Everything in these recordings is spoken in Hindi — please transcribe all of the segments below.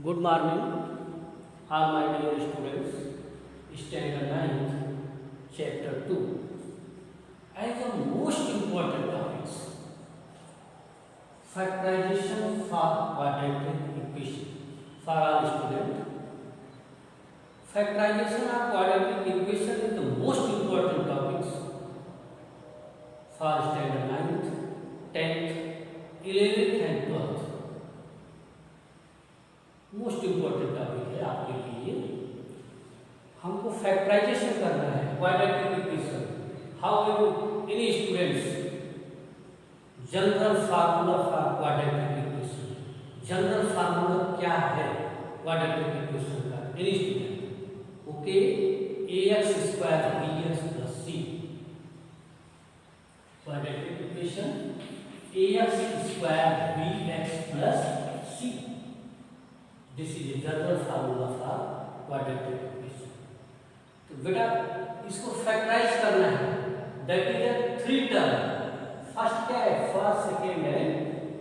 Good morning, all my dear students. Standard 9th, Chapter 2. As the most important topics, factorization for quadratic equation. For all students, factorization of quadratic equation is the most important topics for Standard 9th, 10th, 11th and 12th. Most important topic है आपके लिए। हमको फैक्टराइजेशन करना है quadratic equation. How any students general formula for quadratic equation, general formula क्या है क्वाड्रेटिक इक्वेशन का? Any student? Okay, ax square bx plus c। Quadratic equation ax square bx plus c। This is a general formula for quadratic equation. तो बेटा इसको फैक्टराइज करना है। That is a three term. First क्या है? First, second and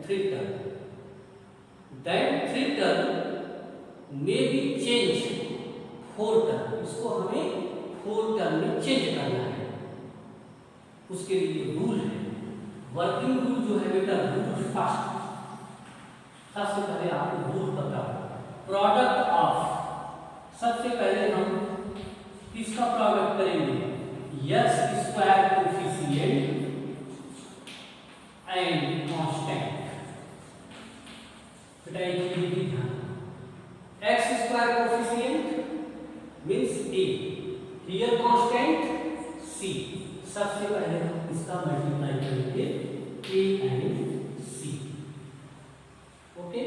three term. That three term may be change four term. इसको हमें फोर टर्म में चेंज करना है। उसके लिए रूल है, वर्किंग रूल जो है बेटा, रूल फर्स्ट। सबसे पहले आपको रूल पता है। प्रोडक्ट ऑफ, सबसे पहले हम किसका प्रोडक्ट करेंगे? Yes square coefficient and constant. बेटा एक चीज भी ध्यान, x square coefficient means a, here constant c. सबसे पहले हम इसका मल्टीप्लाई करेंगे a and c. Okay,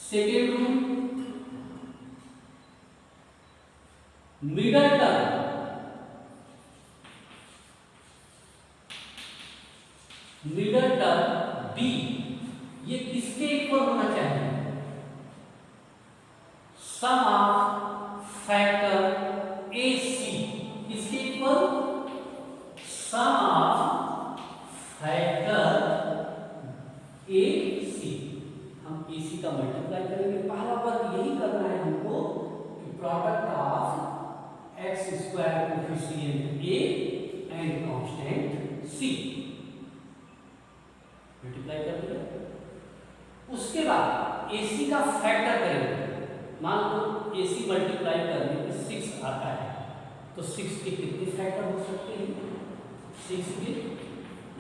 second rule, middle term, middle term b, ये किसके इक्वल होना चाहिए? Sum of factor a c. किसके equal? Sum of factor a c. हम ए सी का मल्टीप्लाई करेंगे। पहला वर्क यही करना है हमको कि product of X square coefficient A and constant C multiply कर दिया। उसके बाद एसी का फैक्टर करेंगे। मान लो एसी मल्टीप्लाई करने पे 6 आता है, तो 6 के कितने फैक्टर हो सकते हैं? 6 के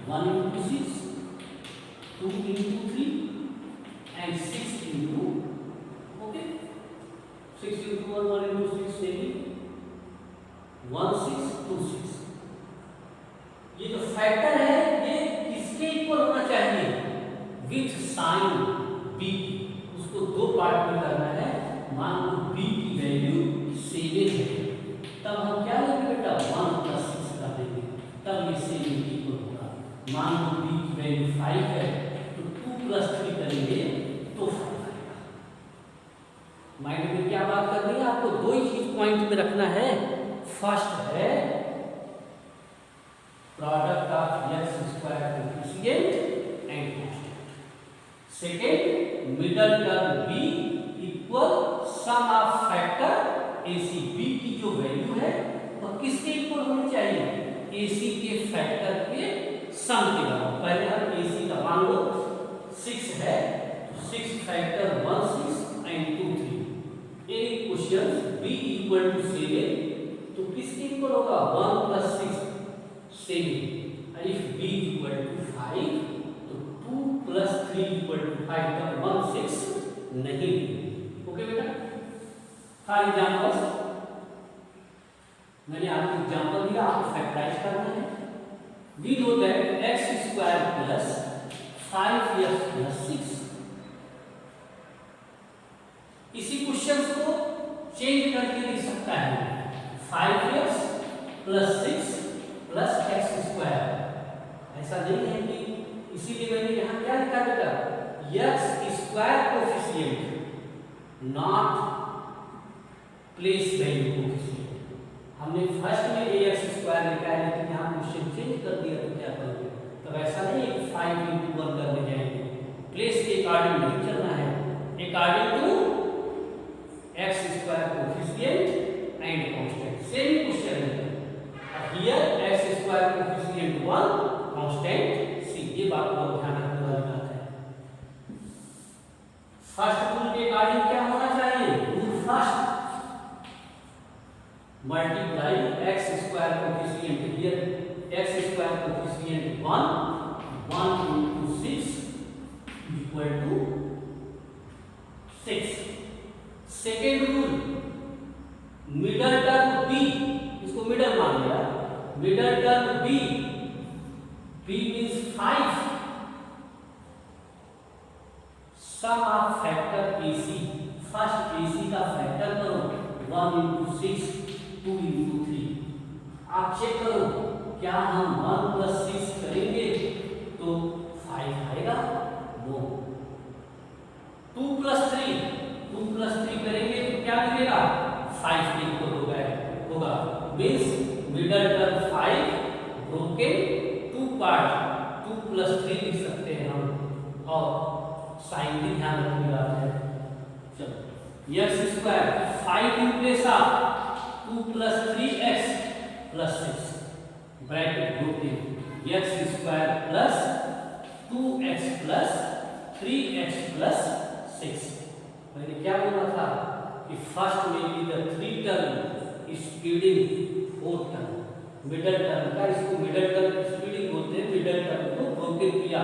1 into 6, 2 into 3 and 6 into, okay, 6 into 1, 1 into 6 maybe 1 6 2 6। ये जो फैक्टर है ये किसके इक्वल होना चाहिए? With sign B. उसको दो पार्ट में करना है। मान लो बी की वैल्यू 7 है, तब हम क्या लेंगे बेटा? 1 + 6 कर देंगे, तब ये 7 के इक्वल होगा। मान लो बी की वैल्यू 5 है, तो 2 + 3 करेंगे तो 5 आएगा। माइंड में क्या बात करनी है आपको? दो ही चीज पॉइंट में रखना है। फर्स्ट है product of X square coefficient and constant. Second, middle term B equal sum of factor AC. B की जो वैल्यू है वह किसके इक्वल होनी चाहिए? एसी के फैक्टर के सम के बराबर। पहले हम एसी का मान लो 6 है, तो 6 factor 1 6 and 2 3। A question B equal to 7, तो किसके इक्वल होगा? 1 + 6 7। इफ b इक्वल टू 5, तो 2 + 3 इक्वल टू 5, तब 1 6 नहीं। ओके बेटा, फॉर एग्जांपल मैंने आपको एग्जांपल दिया, आपको फैक्टराइज करना है। We know that x square plus 5x plus 6। इसी क्वेश्चन को चेंज करके लिख सकता है 5x plus 6 plus x square. ऐसा नहीं है कि, इसीलिए मैंने यहाँ क्या लिखा बेटा? x square coefficient, not place value coefficient. हमने फर्स्ट में ax स्क्वायर लिखा है, लेकिन यहाँ क्वेश्चन चेंज कर दिया तो क्या करोगे? तब ऐसा नहीं है कि 5 into 1 करने जाएंगे। प्लेस के अकॉर्डिंग नहीं चलना है, according to here x square coefficient 1 constant c. ये बात को ध्यान रखने वाली बात है। फर्स्ट रूल के अकॉर्डिंग क्या होना चाहिए? Rule first multiply X square coefficient, here x square coefficient 1 into 6 equal to 6। Second rule middle term B, इसको मिडल मान लिया, middle term B, B means 5, sum of factor AC, first AC का फैक्टर करो 1 into 6 2 into 3। आप चेक करो क्या हम 1 plus 6 करेंगे तो 5 आएगा? नो। 2 plus 3 करेंगे तो क्या मिलेगा? 5 के इक्वल होगा। Means middle term 5 broken 2 part, 2 plus 3 लिख सकते हैं हम, और साइन भी ध्यान रखने वाला है। चलो x square 5 in place of 2 plus 3x plus 6 bracket broken x square plus 2x plus 3x plus 6। मैंने क्या बोला था कि फर्स्ट में भी the 3 term speeding 4 term, middle term का, इसको मिडल टर्म स्पीडिंग बोलते हैं। मिडल टर्म को ब्रोकन किया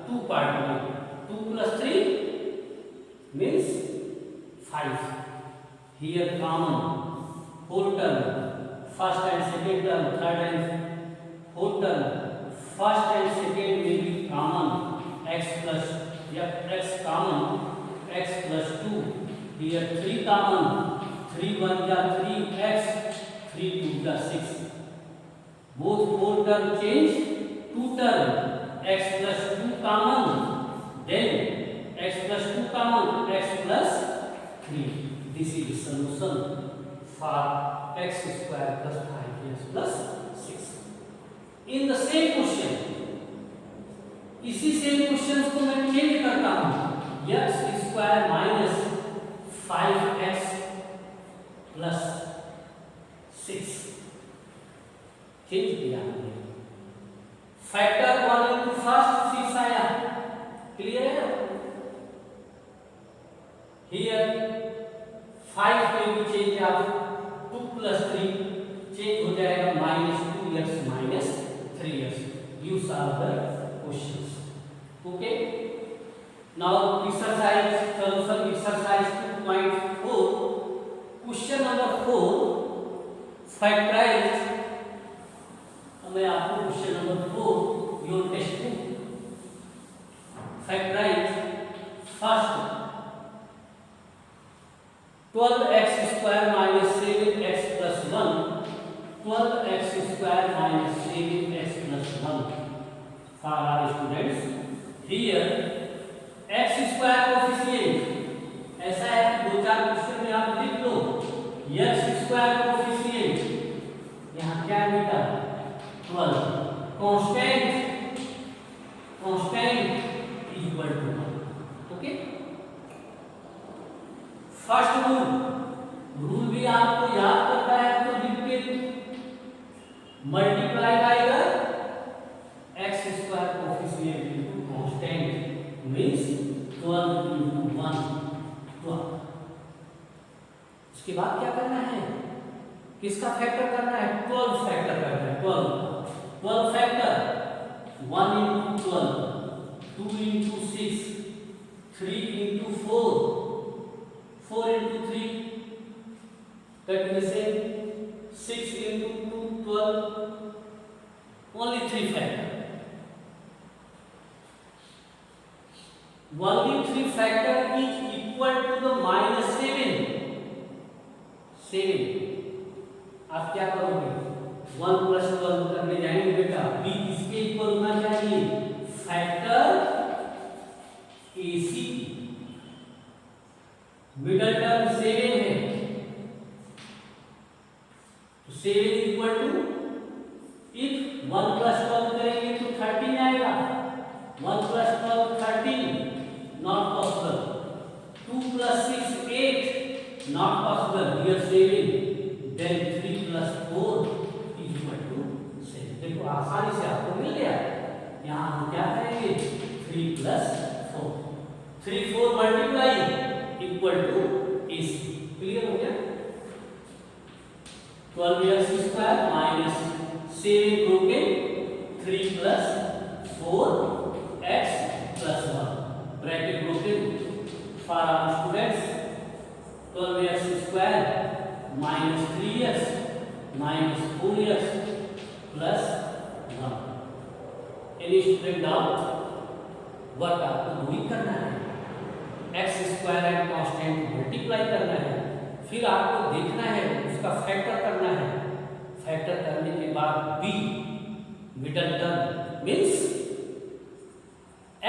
2 पार्ट में, 2 plus 3 means 5। Here common 4 term, first and second term, third and fourth term, first and second में भी कॉमन x plus या x common x plus 2, here 3 common, 3 1 ja 3x, 3 2 ja 6, both 4 term change, 2 term x plus 2 common, then x plus 2 common, x plus 3. This is the solution for x square plus 5x plus 6. In the same question, इसी सेम क्वेश्चन को मैं चेंज करता हूं, x square minus 5x plus 6 change किया हमने। फैक्टर 1 into फर्स्ट 6 आया, क्लियर है? हियर 5 में भी चेंज आप 2 plus 3 चेंज हो जाएगा -2x minus 3x। You solve the questions. Okay, now exercise solution exercise 2.4, question number 4 factorize। मैं आपको question number 4 your text book factorize first 12x square minus 7x plus 1, 12x square minus 7x plus 1 for our students। Here x square coefficient ऐसा है कि 2-4 क्वेश्चन में आप लिख लो x स्क्वायर कोफिशिएंट, यहाँ क्या है बेटा 12, constant equal to 1। Okay, first rule भी आपको याद करना है तो लिख के multiply by x square coefficient into constant means 12 into 1 12। इसके बाद क्या करना है, किसका फैक्टर करना है? 12 फैक्टर करना है। 12 factor 1 into 12, 2 into 6, 3 into 4, 4 into 3 कैसे 6 into 2 12, only 3 factor, only 3 factor is equal to the -7। आप क्या करोगे 1 plus 12 करने जाएंगे बेटा, b किसके इक्वल होना चाहिए? Factor AC। मिडल टर्म 7 है तो 7 इक्वल टू, इफ 1 plus 12 करेंगे तो 13 आएगा, 1 plus 12 13 not possible, 2 plus 6 8 not possible, here 7, then 3 plus 4 is equal to 7। देखो आसानी से आपको मिल गया। यहाँ हम क्या करेंगे 3 + 4, 3 4 multiply equal to AC। Clear हो गया। 12x² minus 7 broken 3 + 4x + 1 bracket broken for our students। 12x² minus 3x minus 4x + 1। Any student doubt? Work आपको दो ही करना है, x² एंड कांस्टेंट मल्टीप्लाई करना है, फिर आपको देखना है उसका फैक्टर करना है। फैक्टर करने के बाद b middle term means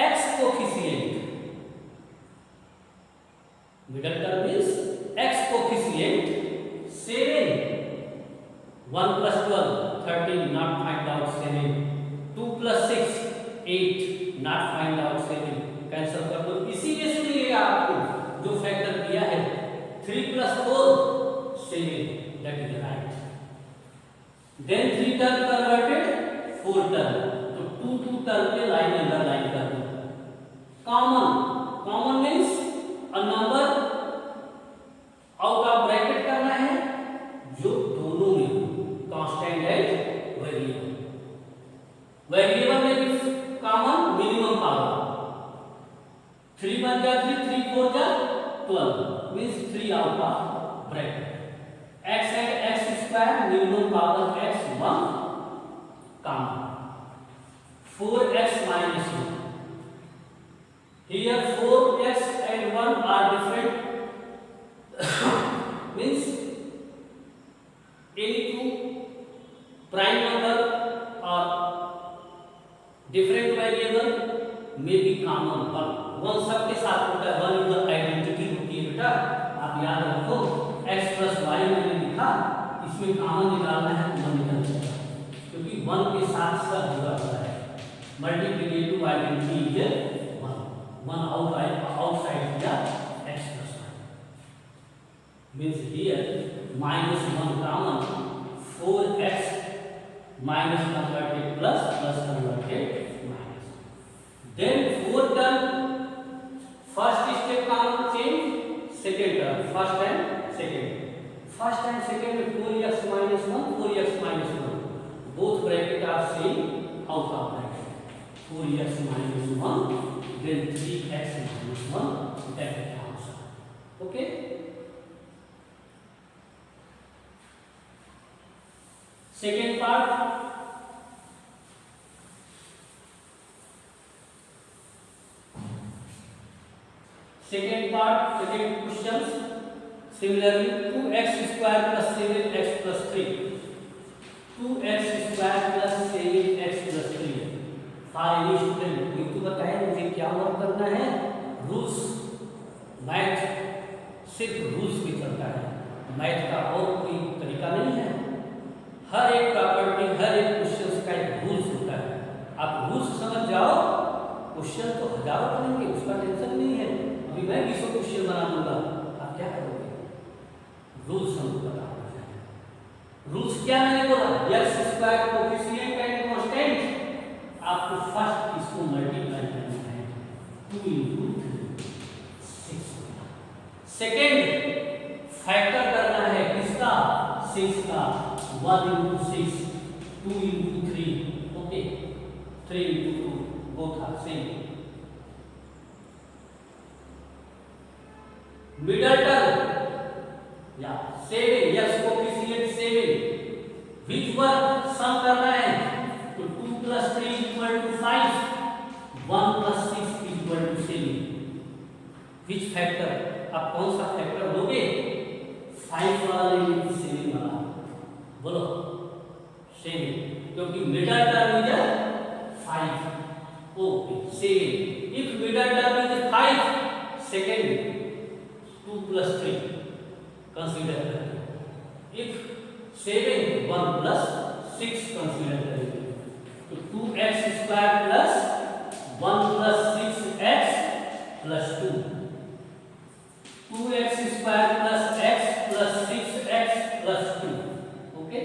x coefficient, middle term means x coefficient 7, 1 + 12 13 not find out 7, 2 + 6 8 not find out 7। Cancel कर दो। इसी में से मिलेगा आपको जो फैक्टर दिया है 3 + 4 7, that is right. Then 3 term converted 4 term, तो 2 टर्म पे लाइन अंडरलाइन कर दो। Common means a number out of bracket करना है जो दोनों में कांस्टेंट एंड वेरिएबल। वेरिएबल में भी common minimum power 3 × 3 3 4 12 means 3 out of bracket. x and x² minimum power x 1 common 4x - 1। Here 4x and 1 are different means any two prime number or different variable may be common। 1 सबके साथ होता है, 1 इज आइडेंटिटी होती है बेटा, आप याद रखो। x + y मैंने लिखा, इसमें कॉमन निकालना है तो 1 निकल जाएगा क्योंकि 1 के साथ सब जुड़ा हुआ है। Multiplicative identity is 1 outside the x + 1 means here -1 common 4x minus converted plus converted minus। then 4 term first step common change, second term first and second में 4x - 1 4x - 1 both bracket are same out of bracket 4x - 1 then 3x - 1 that is the answer। okay, second part second questions similarly 2x² + 7x + 3 2x² + 7x + 3 सारे स्टूडेंट कोई तो बताए मुझे क्या वर्क करना है। रूल्स, मैथ सिर्फ रूल्स पे चलता है, मैथ का और कोई तरीका नहीं है। हर एक प्रॉपर्टी हर एक क्वेश्चन का एक रूल्स होता है। आप रूल्स समझ जाओ, क्वेश्चन तो हजारों बनेंगे, उसका टेंशन नहीं है। अभी मैं 200 क्वेश्चन बना दूंगा, आप क्या करोगे? रूल्स हमको पता होना चाहिए। रूल्स क्या मैंने बोला, x² कोफिशिएंट एंड कांस्टेंट, आपको फर्स्ट इसको मल्टीप्लाई करना है 2 × 3 6। सेकेंड फैक्टर करना है किसका, 6 का, 1 × 6 2 × 3 okay 3 × 2 both are same। Middle term या 7 x कोफिशिएंट 7 which one सम करना है तो 2 + 3 = 5 1 + 6 = 7। which factor, आप कौन सा फैक्टर लोगे? 5 वाला लेंगे 7 वाला, बोलो 7 क्योंकि middle term is 5 okay 7। If middle term is 5 second 2 + 3 consider करें। इफ 7 1 + 6 कंसीडर करेंगे तो 2x² + 1 + 6x + 2 2x² + x + 6x + 2 okay.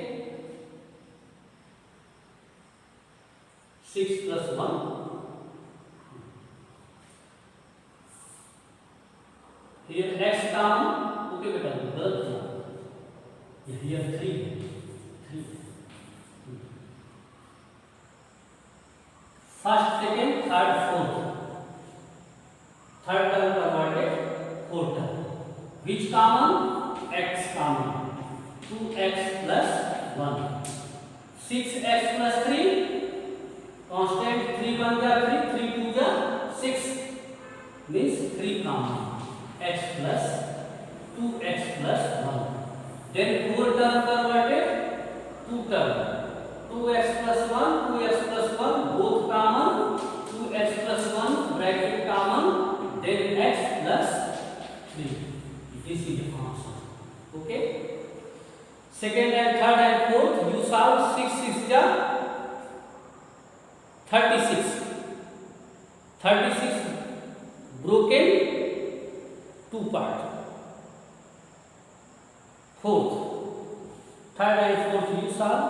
6 plus 1. Here x common. Okay बेटा, गलत किया. Here 3. First, second, third, fourth. Third term converted fourth term. Which common? X common. 2x plus 1. 6x plus 3. Constant 3 1 जा 3, 3 2 जा 6. Means 3 common. X plus 2x plus 1. Then 4 term converted 2 term. 2x plus 1, 2x plus 1 both common. 2x plus 1 bracket common. Then x plus 3. This is the answer. Okay. Second and third and fourth you solve. 6 6 ja 36. 36 broken 2 part. Fourth, third and fourth you solve.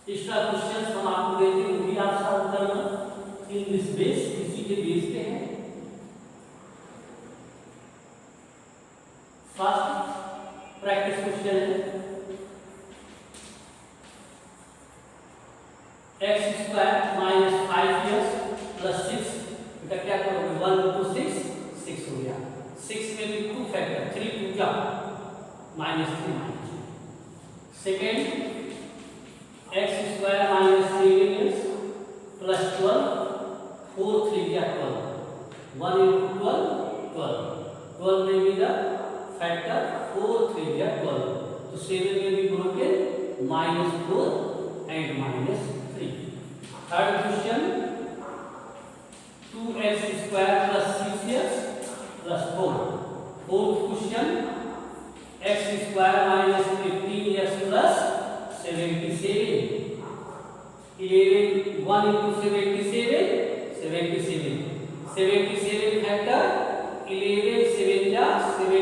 Extra questions हम आपको देते हैं, वो भी आप सॉल्व करना इन दिस बेस, इसी के बेस पे है. फर्स्ट प्रैक्टिस क्वेश्चन है x square minus 5x plus 6. बेटा क्या करोगे? 1 into 6 6 हो गया. 6 में भी 2 फैक्टर 3 2 जा minus 3 minus. Second x square minus 3x plus 12 4 3 जा 12. 1 into 12 12. 12 में भी जा फैक्टर 4 3 जा 12. तो 7 में भी broken minus 4 and minus 3. Third question 2x square plus 6x plus 4. Fourth question x square minus 15x plus 77. 11 1 into 77 77 factor 11 7 जा 7